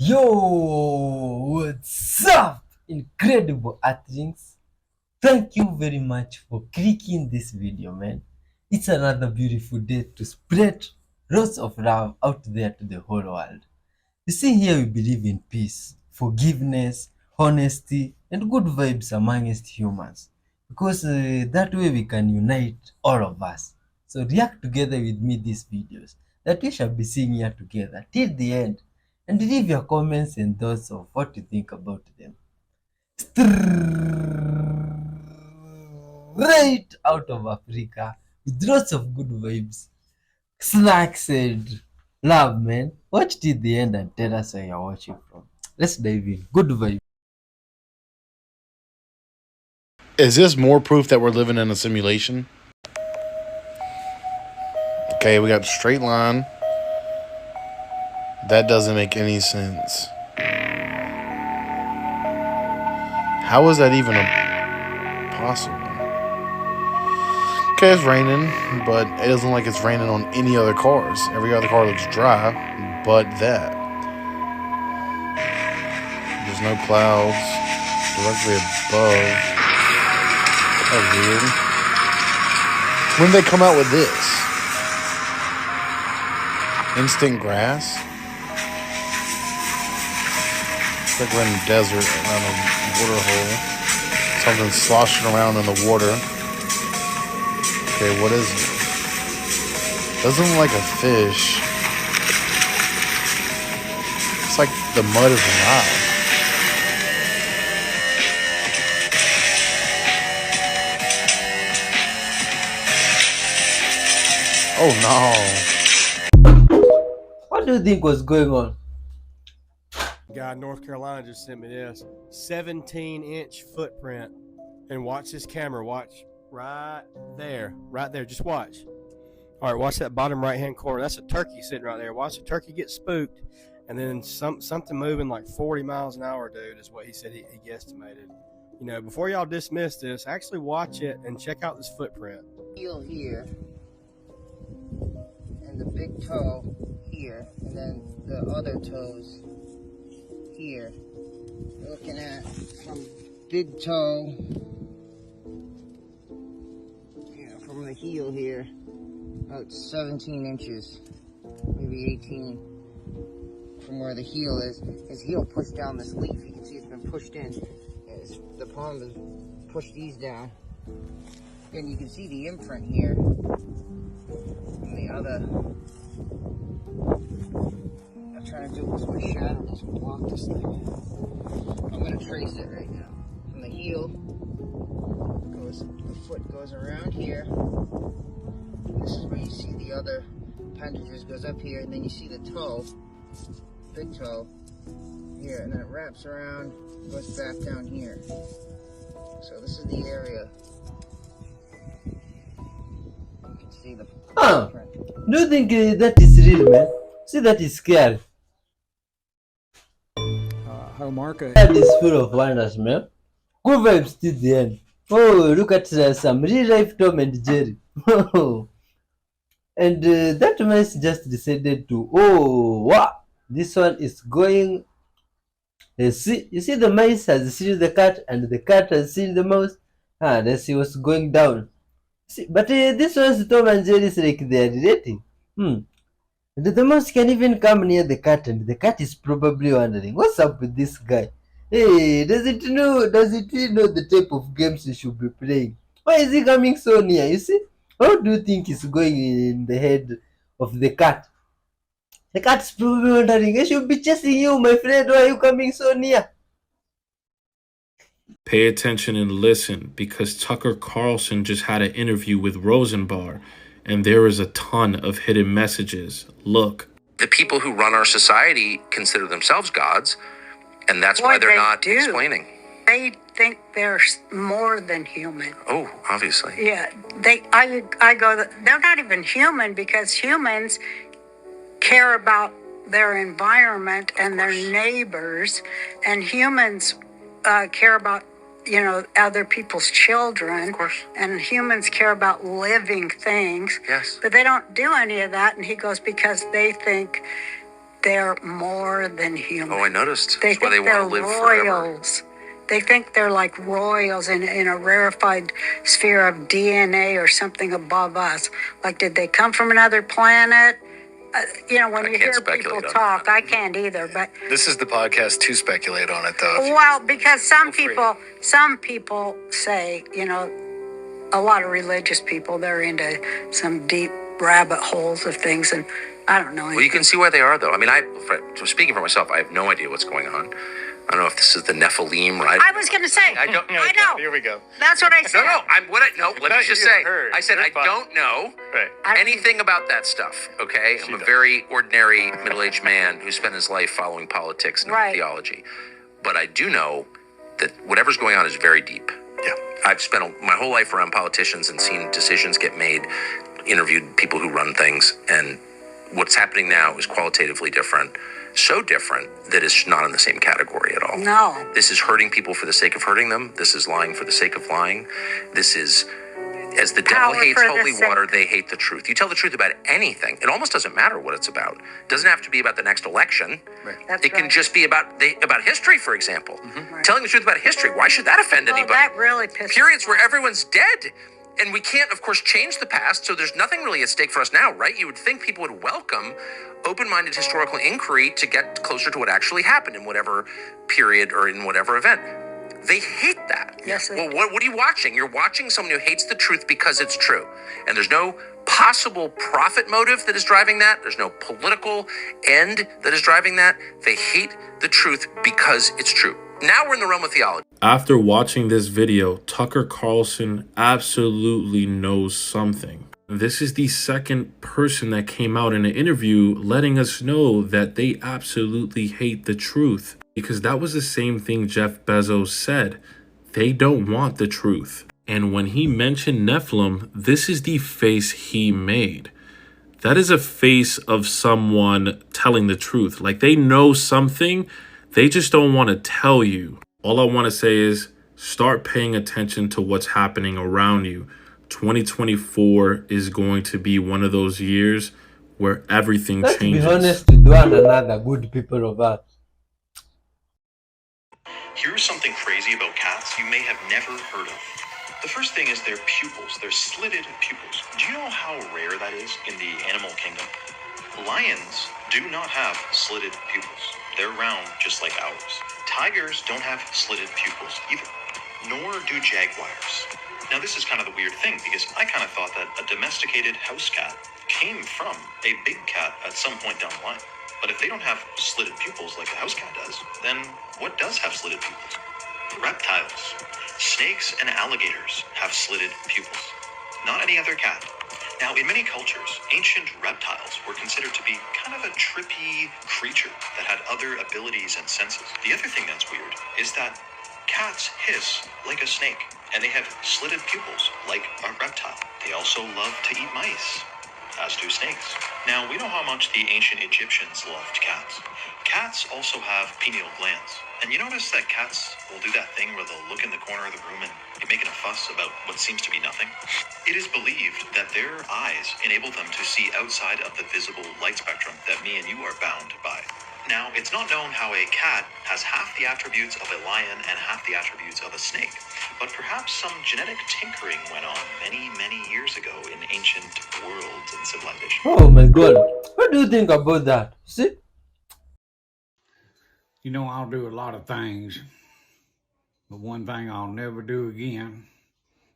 Yo, what's up, incredible Earthlings? Thank you very much for clicking this video, man. It's another beautiful day to spread lots of love out there to the whole world. You see, here we believe in peace, forgiveness, honesty, and good vibes amongst humans. Because that way we can unite all of us. So react together with me these videos that we shall be seeing here together till the end. And leave your comments and thoughts of what you think about them. Straight out of Africa with lots of good vibes, snacks, and love, man. Watch till the end and tell us where you're watching from. Let's dive in. Good vibe. Is this more proof that we're living in a simulation? Okay, we got a straight line. That doesn't make any sense. How is that even possible? Okay, it's raining, but it doesn't look like it's raining on any other cars. Every other car looks dry, but that. There's no clouds directly above. That's weird. When did they come out with this? Instant grass? It's like we're in the desert around a water hole. Something sloshing around in the water. Okay, what is it? Doesn't look like a fish. It's like the mud is alive. Oh no. What do you think was going on? Guy in North Carolina just sent me this 17-inch footprint. And watch this camera. Watch right there. Right there. Just watch. All right, watch that bottom right-hand corner. That's a turkey sitting right there. Watch the turkey get spooked. And then something moving like 40 miles an hour, dude, is what he said he guesstimated. You know, before y'all dismiss this, actually watch it and check out this footprint. Heel here. And the big toe here. And then the other toes here. We're looking at from big toe, from the heel here, about 17 inches, maybe 18, from where the heel is. His heel pushed down this leaf. You can see it's been pushed in. The palm has pushed these down. And you can see the imprint here. And the other. I'm trying to do this with shadow. Doesn't block this thing. I'm going to trace it right now. From the heel, the foot goes around here. This is where you see the other appendages, goes up here, and then you see the toe, big toe, here, and then it wraps around, goes back down here. So this is the area. You can see the print. Do you think that is real, man? See, that is scary. That is full of wonders, man. Good vibes till the end. Oh, look at some real life Tom and Jerry. And that mouse just decided to, oh, wow, this one is going. You see the mice has seen the cat and the cat has seen the mouse. Let's see what's going down. See, but this one's Tom and Jerry is like they are relating. The mouse can even come near the cat, and the cat is probably wondering, what's up with this guy? Hey, does it know the type of games he should be playing? Why is he coming so near? You see? How do you think is going in the head of the cat? The cat's probably wondering, I should be chasing you, my friend. Why are you coming so near? Pay attention and listen, because Tucker Carlson just had an interview with Rosenbar, and there is a ton of hidden messages. Look. The people who run our society consider themselves gods, and that's why they're not explaining. They think they're more than human. Oh, obviously. Yeah, they're not even human, because humans care about their environment and their neighbors, and humans care about other people's children. Of course. And humans care about living things. Yes. But they don't do any of that. And he goes, because they think they're more than human. Oh, I noticed. They That's why think they they're want to live forever. royals. They think they're like royals in a rarefied sphere of DNA or something above us. Like, did they come from another planet? When I you can't hear speculate people on talk, that. I can't either. But This is the podcast to speculate on it, though. well, because some free. people say, a lot of religious people, they're into some deep rabbit holes of things, and I don't know. Well, you can see why they are, though. I mean, speaking for myself, I have no idea what's going on. I don't know if this is the Nephilim, right? I was going to say. I know. Here we go. That's what I said. Let me just say. I said I don't know Right. anything about that stuff, okay? I'm a very ordinary middle-aged man who spent his life following politics and theology. But I do know that whatever's going on is very deep. Yeah. I've spent my whole life around politicians and seen decisions get made, interviewed people who run things, and what's happening now is qualitatively different. So different that it's not in the same category at all. No. This is hurting people for the sake of hurting them. This is lying for the sake of lying. This is, as the devil Power hates for the holy sake. water, they hate the truth. You tell the truth about anything. It almost doesn't matter what it's about. It doesn't have to be about the next election. That's It can right. just be about history, for example. Telling the truth about history. Why should that offend anybody? That really pisses Periods where everyone's dead. And we can't, of course, change the past, so there's nothing really at stake for us now, right? You would think people would welcome open-minded historical inquiry to get closer to what actually happened in whatever period or in whatever event. They hate that. Yes, they Well, do. what are you watching? You're watching someone who hates the truth because it's true. And there's no possible profit motive that is driving that. There's no political end that is driving that. They hate the truth because it's true. Now we're in the realm of theology. After watching this video, Tucker Carlson absolutely knows something. This is the second person that came out in an interview letting us know that they absolutely hate the truth. Because that was the same thing Jeff Bezos said. They don't want the truth. And when he mentioned Nephilim, this is the face he made. That is a face of someone telling the truth. Like, they know something, they just don't want to tell you. All I want to say is start paying attention to what's happening around you. 2024 is going to be one of those years where everything Let's changes. be honest with one another, good people of earth. Here's something crazy about cats you may have never heard of. The first thing is their pupils. They're slitted pupils. Do you know how rare that is in the animal kingdom? Lions do not have slitted pupils. They're round just like ours. Tigers don't have slitted pupils either, nor do jaguars. Now this is kind of the weird thing because I kind of thought that a domesticated house cat came from a big cat at some point down the line. But if they don't have slitted pupils like a house cat does, then what does have slitted pupils? Reptiles. Snakes and alligators have slitted pupils. Not any other cat. Now, in many cultures, ancient reptiles were considered to be kind of a trippy creature that had other abilities and senses. The other thing that's weird is that cats hiss like a snake, and they have slitted pupils like a reptile. They also love to eat mice, as do snakes. Now, we know how much the ancient Egyptians loved cats. Cats also have pineal glands. And you notice that cats will do that thing where they'll look in the corner of the room and be making a fuss about what seems to be nothing. It is believed that their eyes enable them to see outside of the visible light spectrum that me and you are bound by. Now, it's not known how a cat has half the attributes of a lion and half the attributes of a snake, but perhaps some genetic tinkering went on many, many years ago in ancient worlds and civilizations. Oh my god. What do you think about that? See? You know, I'll do a lot of things, but one thing I'll never do again,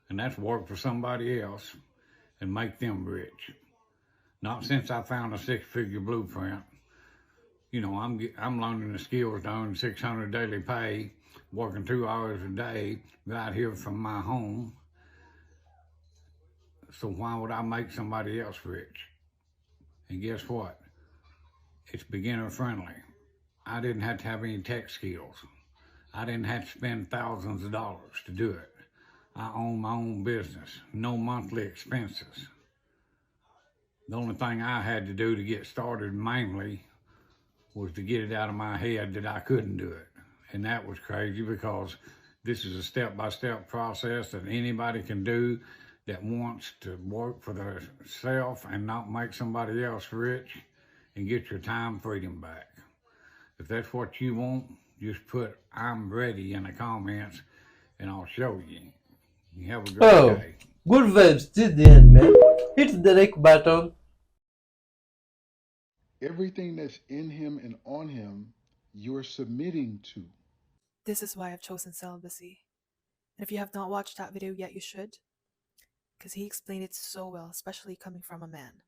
and that's work for somebody else and make them rich. Not since I found a six-figure blueprint. You know, I'm learning the skills to earn $600 daily pay, working 2 hours a day right here from my home. So why would I make somebody else rich? And guess what? It's beginner friendly. I didn't have to have any tech skills. I didn't have to spend thousands of dollars to do it. I own my own business, no monthly expenses. The only thing I had to do to get started mainly was to get it out of my head that I couldn't do it. And that was crazy because this is a step-by-step process that anybody can do that wants to work for themselves and not make somebody else rich. and get your time freedom back. If that's what you want, just put "I'm ready" in the comments and I'll show you. You have a great Oh, day. good vibes till the end, man. Hit the like button. Everything that's in him and on him, you're submitting to. This is why I've chosen celibacy. And if you have not watched that video yet, you should. Because he explained it so well, especially coming from a man.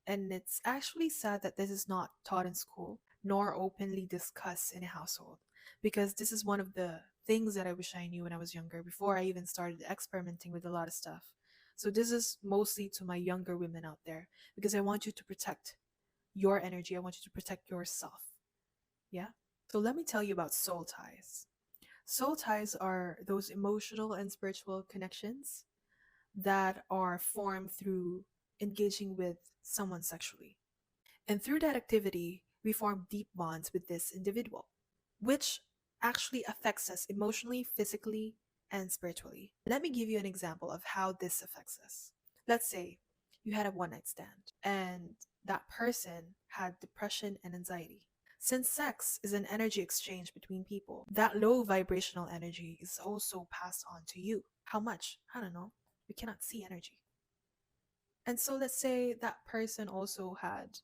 And it's actually sad that this is not taught in school, nor openly discussed in a household. Because this is one of the things that I wish I knew when I was younger, before I even started experimenting with a lot of stuff. So this is mostly to my younger women out there, because I want you to protect your energy. I want you to protect yourself. Yeah? So let me tell you about soul ties. Soul ties are those emotional and spiritual connections that are formed through engaging with someone sexually. And through that activity, we form deep bonds with this individual, which actually affects us emotionally, physically, and spiritually. Let me give you an example of how this affects us. Let's say you had a one-night stand and that person had depression and anxiety. Since sex is an energy exchange between people, that low vibrational energy is also passed on to you. How much? I don't know. We cannot see energy. And so let's say that person also had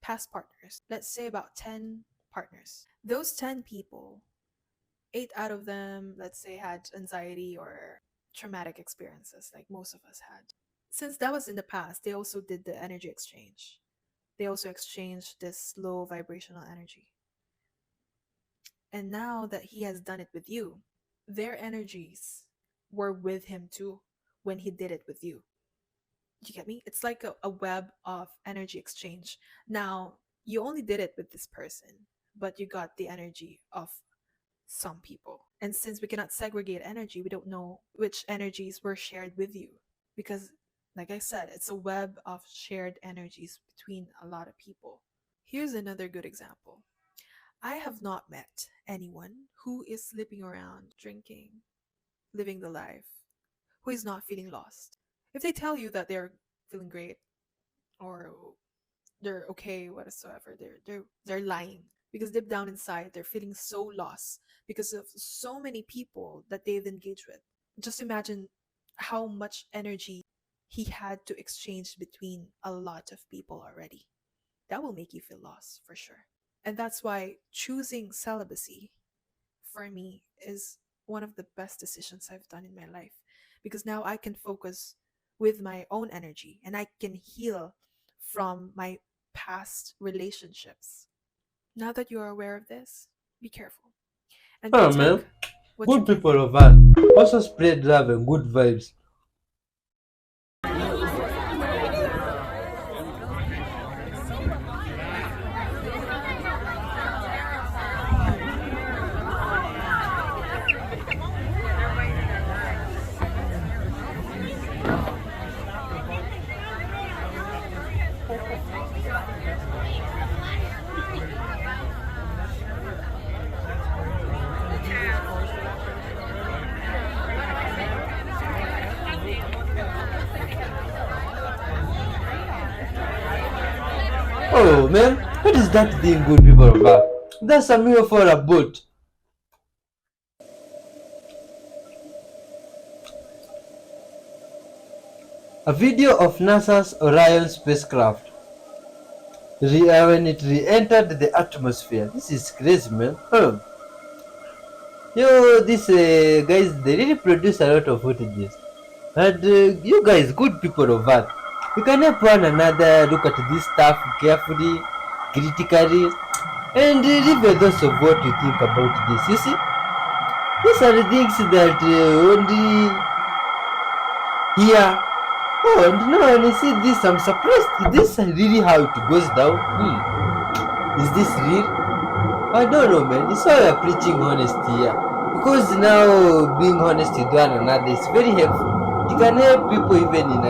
past partners. Let's say about 10 partners. Those 10 people, 8 out of them, let's say, had anxiety or traumatic experiences like most of us had. Since that was in the past, they also did the energy exchange. They also exchanged this low vibrational energy. And now that he has done it with you, their energies were with him too when he did it with you. You get me? It's like a web of energy exchange. Now, you only did it with this person, but you got the energy of some people. And since we cannot segregate energy, we don't know which energies were shared with you. Because, like I said, it's a web of shared energies between a lot of people. Here's another good example. I have not met anyone who is sleeping around, drinking, living the life, who is not feeling lost. If they tell you that they're feeling great or they're okay whatsoever, they're lying, because deep down inside they're feeling so lost because of so many people that they've engaged with. Just imagine how much energy he had to exchange between a lot of people already. That will make you feel lost for sure. And that's why choosing celibacy for me is one of the best decisions I've done in my life, because now I can focus with my own energy and I can heal from my past relationships. Now that you are aware of this, be careful and Oh, protect man. what you Good give. people of Earth. Also spread love and good vibes. Oh man, what is that thing, good people of Earth? That's a mirror for a boat. A video of NASA's Orion spacecraft when it re-entered the atmosphere. This is crazy, man. Yo, these guys, they really produce a lot of footages. And you guys, good people of Earth, you can help one another look at this stuff carefully, critically, and leave a thoughts of what you think about this. You see, these are the things that only here. Oh, and now when I see this, I'm surprised. Is this really how it goes down? Is this real? I don't know, man. It's why we're preaching honesty here. Because now being honest with one another is very helpful. It can help people even in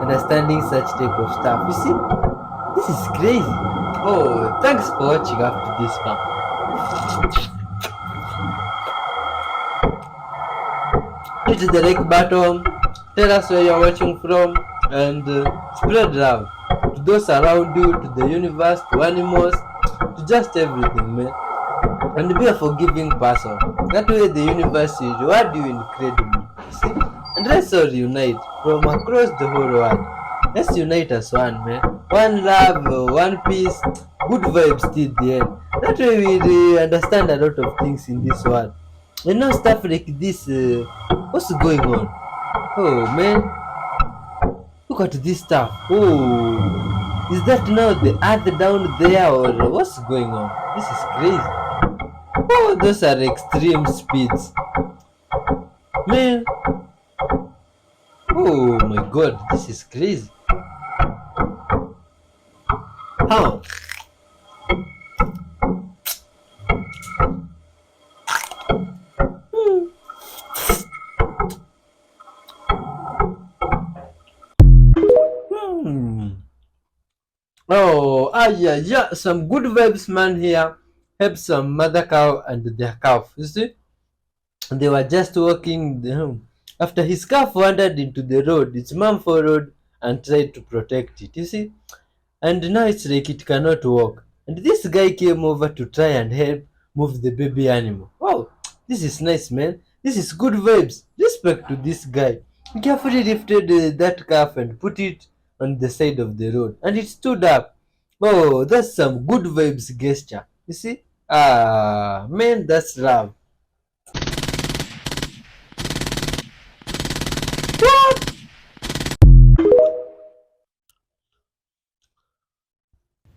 understanding such type of stuff. You see, this is crazy. Oh, thanks for watching up to this part. Hit the like button, tell us where you're watching from, and spread love. those around you, to the universe, to animals, to just everything, man. And be a forgiving person. That way the universe will reward you incredibly. You see? And let's all unite from across the whole world. Let's unite as one, man. One love, one peace, good vibes till the end. That way we understand a lot of things in this world. And now stuff like this, what's going on? Oh man, look at this stuff. Oh, is that now the earth down there, or what's going on? This is crazy. Oh, those are extreme speeds, man. Oh my god, this is crazy. How? Oh, yeah, some good vibes, man. Here help some mother cow and their calf. You see, they were just walking home. After his calf wandered into the road, its mom followed and tried to protect it. You see, and now it's like it cannot walk. And this guy came over to try and help move the baby animal. Oh, this is nice, man. This is good vibes. Respect to this guy. He carefully lifted that calf and put it on the side of the road, and it stood up. Oh, that's some good vibes gesture. You see? Ah, man, that's love. What?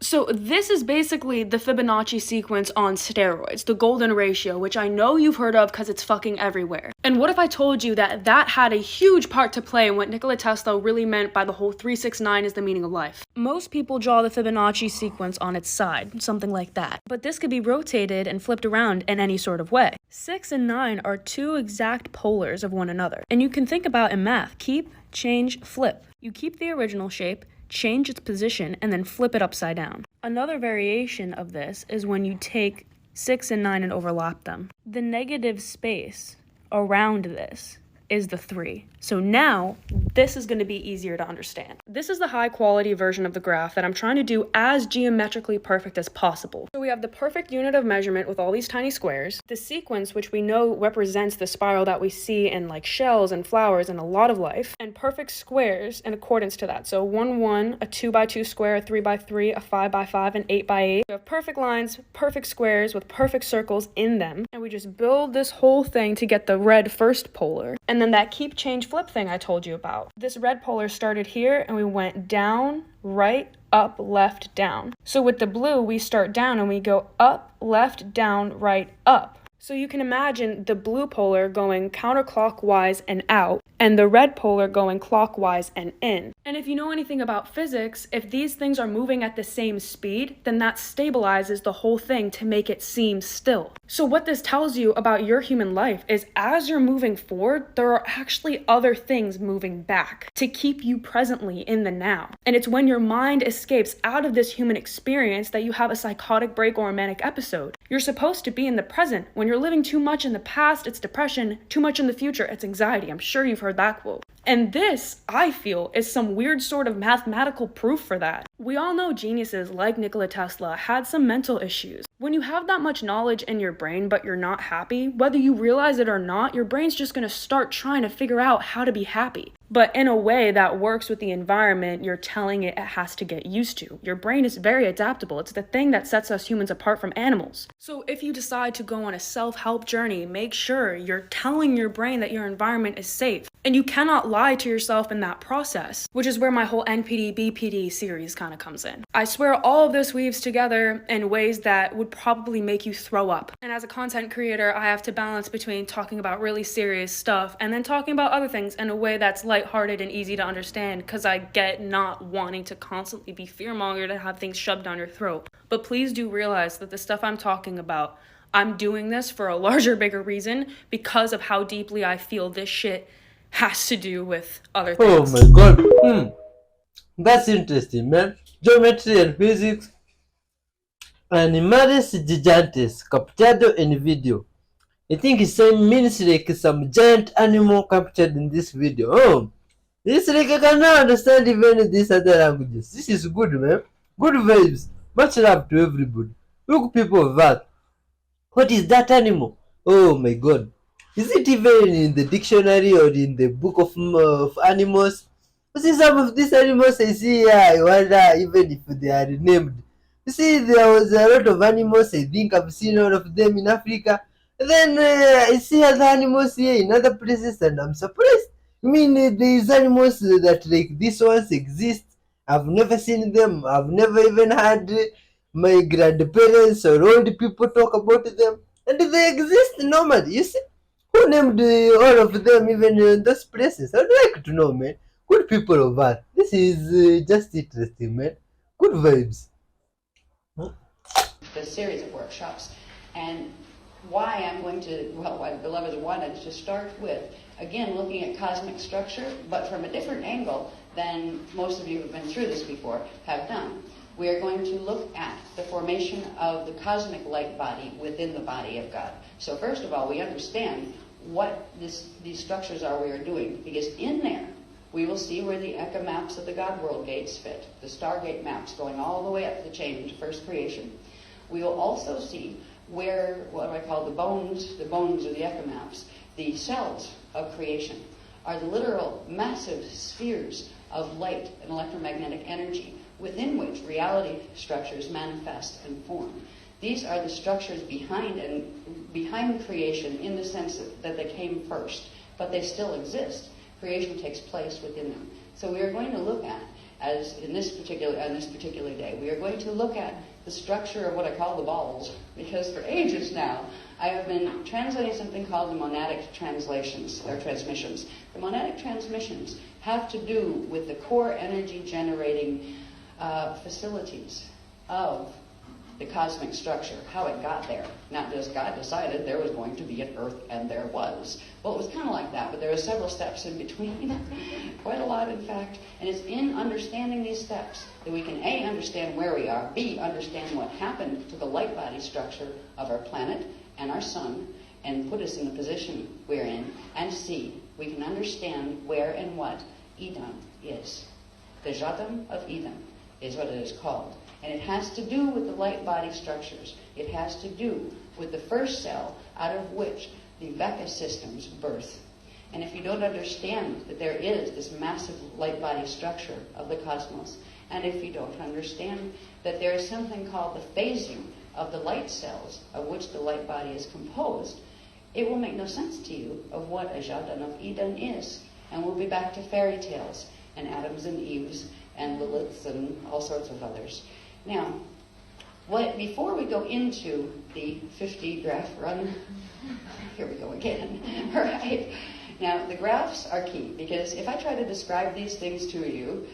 So this is basically the Fibonacci sequence on steroids, the golden ratio, which I know you've heard of because it's fucking everywhere. And what if I told you that that had a huge part to play in what Nikola Tesla really meant by the whole 369 is the meaning of life? Most people draw the Fibonacci sequence on its side, something like that. But this could be rotated and flipped around in any sort of way. 6 and 9 are two exact polars of one another. And you can think about in math, keep, change, flip. You keep the original shape, change its position, and then flip it upside down. Another variation of this is when you take 6 and 9 and overlap them. The negative space around this is the 3. So now, this is going to be easier to understand. This is the high quality version of the graph that I'm trying to do as geometrically perfect as possible. So we have the perfect unit of measurement with all these tiny squares, the sequence which we know represents the spiral that we see in like shells and flowers and a lot of life, and perfect squares in accordance to that. So 1, 1, a 2 by 2 square, a 3 by 3, a 5 by 5, and 8 by 8. We have perfect lines, perfect squares with perfect circles in them, and we just build this whole thing to get the red first polar, and then that keep, change, flip thing I told you about. This red polar started here and we went down, right, up, left, down. So with the blue, we start down and we go up, left, down, right, up. So you can imagine the blue polar going counterclockwise and out, and the red polar going clockwise and in. And if you know anything about physics, if these things are moving at the same speed, then that stabilizes the whole thing to make it seem still. So what this tells you about your human life is as you're moving forward, there are actually other things moving back to keep you presently in the now. And it's when your mind escapes out of this human experience that you have a psychotic break or a manic episode. You're supposed to be in the present. When you're living too much in the past, it's depression. Too much in the future, it's anxiety. I'm sure you've heard that quote. And this, I feel, is some weird sort of mathematical proof for that. We all know geniuses like Nikola Tesla had some mental issues. When you have that much knowledge in your brain but you're not happy, whether you realize it or not, your brain's just going to start trying to figure out how to be happy. But in a way that works with the environment you're telling it has to get used to. Your brain is very adaptable. It's the thing that sets us humans apart from animals. So if you decide to go on a self-help journey, make sure you're telling your brain that your environment is safe. And you cannot lie to yourself in that process, which is where my whole NPD, BPD series kind of comes in. I swear all of this weaves together in ways that would probably make you throw up. And as a content creator, I have to balance between talking about really serious stuff and then talking about other things in a way that's lighthearted and easy to understand, because I get not wanting to constantly be fearmongered and have things shoved down your throat. But please do realize that the stuff I'm talking about, I'm doing this for a larger, bigger reason because of how deeply I feel this shit has to do with other things. Oh my god. That's interesting, man. Geometry and physics. Animales gigantes capturado in video. I think it means like some giant animal captured in this video. Oh, It's like I cannot understand even these other languages. This is good, man. Good vibes. Much love to everybody. Look, people of Earth. What is that animal? Oh my god. Is it even in the dictionary or in the book of animals? You see, some of these animals I see here, I wonder even if they are named. You see, there was a lot of animals, I think I've seen all of them in Africa. And then I see other animals here in other places and I'm surprised. I mean, these animals that like these ones exist. I've never seen them. I've never even had my grandparents or old people talk about them, and they exist normally. You see, who named all of them even in those places? I'd like to know, man. Good people of Earth. This is just interesting, man. Good vibes. The series of workshops, and why I'm going to, well, why Beloved wanted to start with, again, looking at cosmic structure, but from a different angle than most of you who've been through this before have done. We are going to look at the formation of the cosmic light body within the body of God. So first of all, we understand what these structures are we are doing, because in there we will see where the Eka maps of the God world gates fit, the Stargate maps going all the way up the chain to first creation. We will also see where, what I call the bones or the Eka maps, the cells of creation, are the literal massive spheres of light and electromagnetic energy within which reality structures manifest and form. These are the structures behind creation in the sense that they came first, but they still exist. Creation takes place within them. So we are going to look at, as in this particular day, we are going to look at the structure of what I call the balls, because for ages now I have been translating something called the monadic translations or transmissions. The monadic transmissions have to do with the core energy generating facilities of the cosmic structure, how it got there. Not just God decided there was going to be an Earth and there was. Well, it was kind of like that, but there are several steps in between, quite a lot in fact, and it's in understanding these steps that we can A, understand where we are, B, understand what happened to the light body structure of our planet and our sun, and put us in the position we're in, and C, we can understand where and what Edom is. The Jadam of Edom is what it is called. And it has to do with the light body structures. It has to do with the first cell out of which the Veka systems birth. And if you don't understand that there is this massive light body structure of the cosmos, and if you don't understand that there is something called the phasing of the light cells of which the light body is composed, it will make no sense to you of what a Jadan of Eden is. And we'll be back to fairy tales and Adams and Eves and Liliths and all sorts of others. Now, before we go into the 50 graph run, here we go again, right? Now, the graphs are key, because if I try to describe these things to you,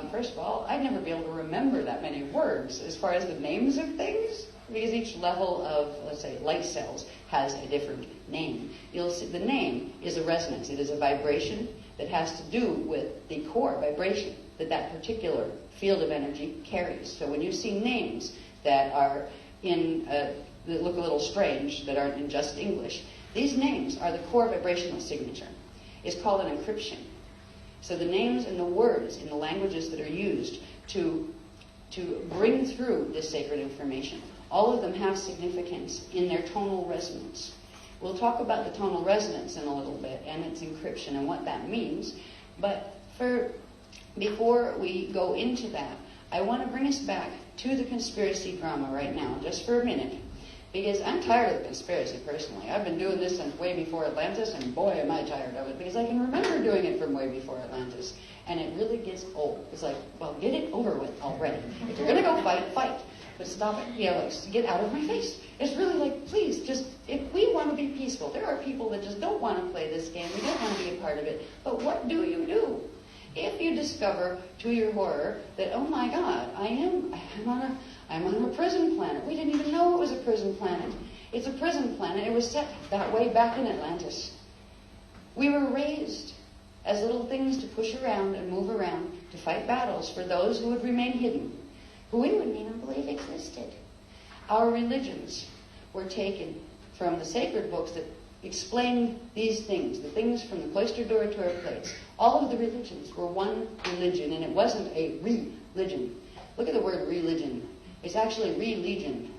first of all, I'd never be able to remember that many words as far as the names of things, because each level of, let's say, light cells has a different name. You'll see the name is a resonance. It is a vibration that has to do with the core vibration that particular field of energy carries. So when you see names that are that look a little strange, that aren't in just English, these names are the core vibrational signature. It's called an encryption. So the names and the words in the languages that are used to bring through this sacred information, all of them have significance in their tonal resonance. We'll talk about the tonal resonance in a little bit and its encryption and what that means, but before we go into that, I want to bring us back to the conspiracy drama right now, just for a minute, because I'm tired of the conspiracy personally. I've been doing this since way before Atlantis, and boy am I tired of it, because I can remember doing it from way before Atlantis, and it really gets old. It's like, well, get it over with already. If you're going to go fight, fight. But stop it, like, get out of my face. It's really like, please, just, if we want to be peaceful, there are people that just don't want to play this game, we don't want to be a part of it, but what do you do? If you discover, to your horror, that, oh my God, I'm on a prison planet. We didn't even know it was a prison planet. It's a prison planet. It was set that way back in Atlantis. We were raised as little things to push around and move around to fight battles for those who would remain hidden, who we wouldn't even believe existed. Our religions were taken from the sacred books that explained these things, the things from the cloistered door to our plates. All of the religions were one religion, and it wasn't a religion. Look at the word religion. It's actually religion.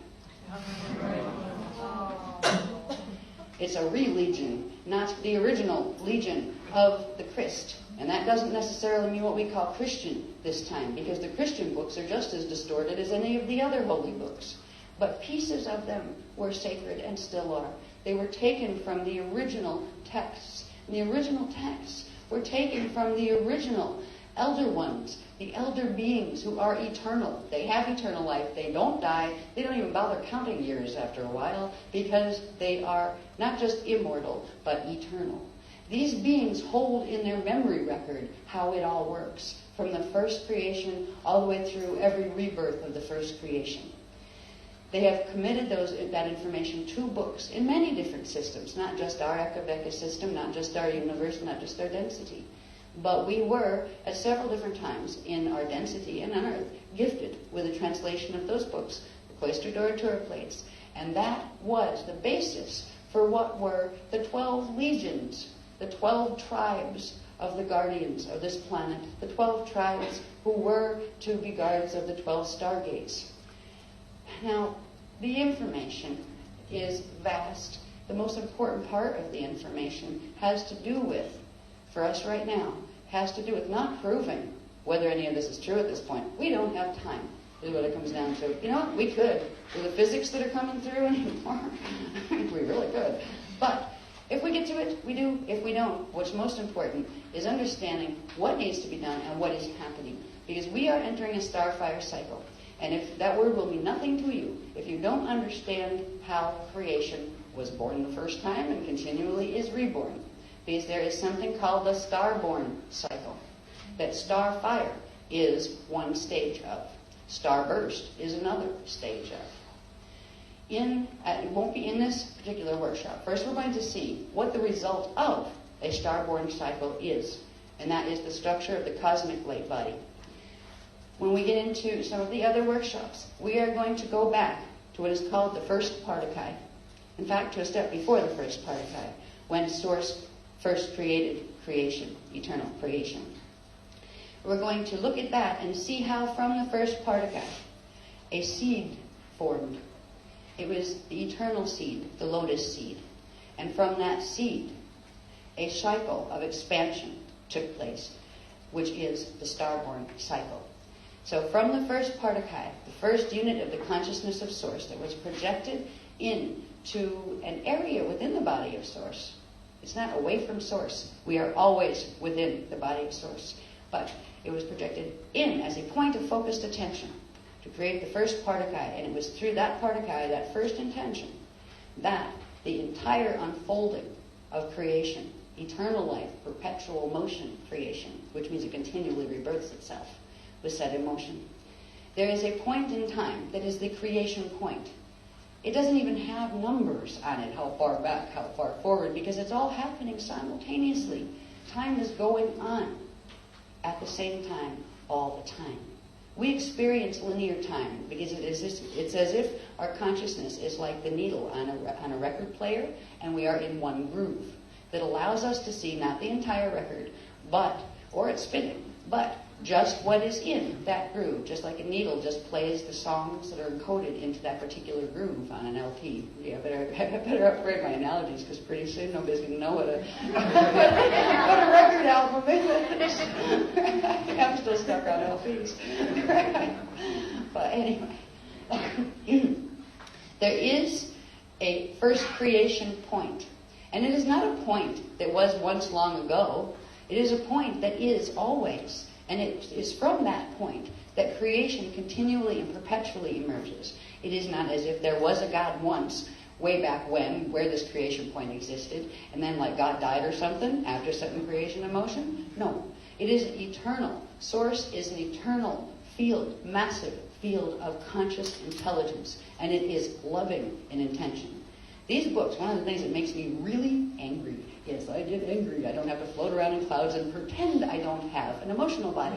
It's a religion, not the original legion of the Christ. And that doesn't necessarily mean what we call Christian this time, because the Christian books are just as distorted as any of the other holy books. But pieces of them were sacred and still are. They were taken from the original texts. And the original texts were taken from the original elder ones, the elder beings who are eternal. They have eternal life. They don't die. They don't even bother counting years after a while, because they are not just immortal, but eternal. These beings hold in their memory record how it all works, from the first creation all the way through every rebirth of the first creation. They have committed that information to books in many different systems, not just our Eka system, not just our universe, not just our density. But we were, at several different times in our density and on Earth, gifted with a translation of those books, the cloistered orator plates. And that was the basis for what were the 12 legions, the 12 tribes of the guardians of this planet, the 12 tribes who were to be guards of the 12 stargates. Now, the information is vast. The most important part of the information has to do with, for us right now, has to do with not proving whether any of this is true at this point. We don't have time, is what it comes down to. You know what? We could. With the physics that are coming through anymore, we really could. But if we get to it, we do. If we don't, what's most important is understanding what needs to be done and what is happening. Because we are entering a starfire cycle. And if that word will mean nothing to you, if you don't understand how creation was born the first time and continually is reborn, because there is something called the starborn cycle, that starfire is one stage of. Starburst is another stage of. It won't be in this particular workshop. First, we're going to see what the result of a starborn cycle is, and that is the structure of the cosmic light body. When we get into some of the other workshops, we are going to go back to what is called the first partiy. In fact, to a step before the first partiy, when Source first created creation, eternal creation. We're going to look at that and see how from the first partiy, a seed formed. It was the eternal seed, the lotus seed. And from that seed, a cycle of expansion took place, which is the starborn cycle. So from the first partiy, the first unit of the consciousness of Source that was projected into an area within the body of Source. It's not away from Source. We are always within the body of Source. But it was projected in as a point of focused attention to create the first partiy. And it was through that partiy, that first intention, that the entire unfolding of creation, eternal life, perpetual motion creation, which means it continually rebirths itself, was set in motion. There is a point in time that is the creation point. It doesn't even have numbers on it, how far back, how far forward, because it's all happening simultaneously. Time is going on at the same time, all the time. We experience linear time because it's as if our consciousness is like the needle on a record player, and we are in one groove that allows us to see not the entire record, or it's spinning, but just what is in that groove, just like a needle just plays the songs that are encoded into that particular groove on an LP. Yeah, I better upgrade my analogies, because pretty soon nobody's going to know what a record album is. I'm still stuck on LPs. But anyway, there is a first creation point. And it is not a point that was once long ago. It is a point that is always. And it is from that point that creation continually and perpetually emerges. It is not as if there was a God once, way back when, where this creation point existed, and then like God died or something after setting creation in motion. No. It is eternal. Source is an eternal field, massive field of conscious intelligence, and it is loving in intention. These books, one of the things that makes me really angry, yes, I get angry. I don't have to float around in clouds and pretend I don't have an emotional body.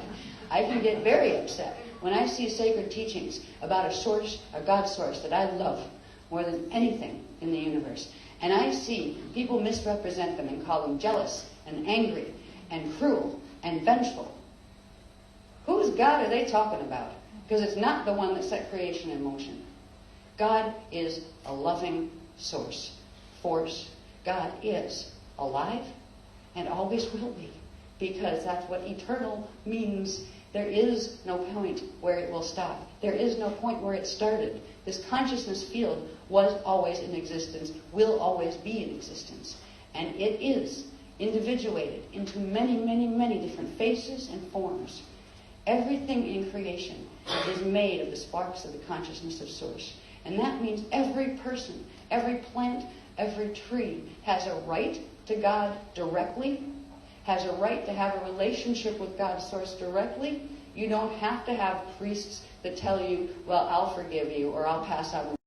I can get very upset when I see sacred teachings about a source, a God source that I love more than anything in the universe. and I see people misrepresent them and call them jealous and angry and cruel and vengeful, whose God are they talking about? Because it's not the one that set creation in motion. God is a loving source, force. God is alive and always will be, because that's what eternal means. There is no point where it will stop. There is no point where it started. This consciousness field was always in existence, will always be in existence. And it is individuated into many, many, many different faces and forms. Everything in creation is made of the sparks of the consciousness of Source. And that means every person, every plant, every tree has a right to God directly, has a right to have a relationship with God's Source directly. You don't have to have priests that tell you, well, I'll forgive you or I'll pass out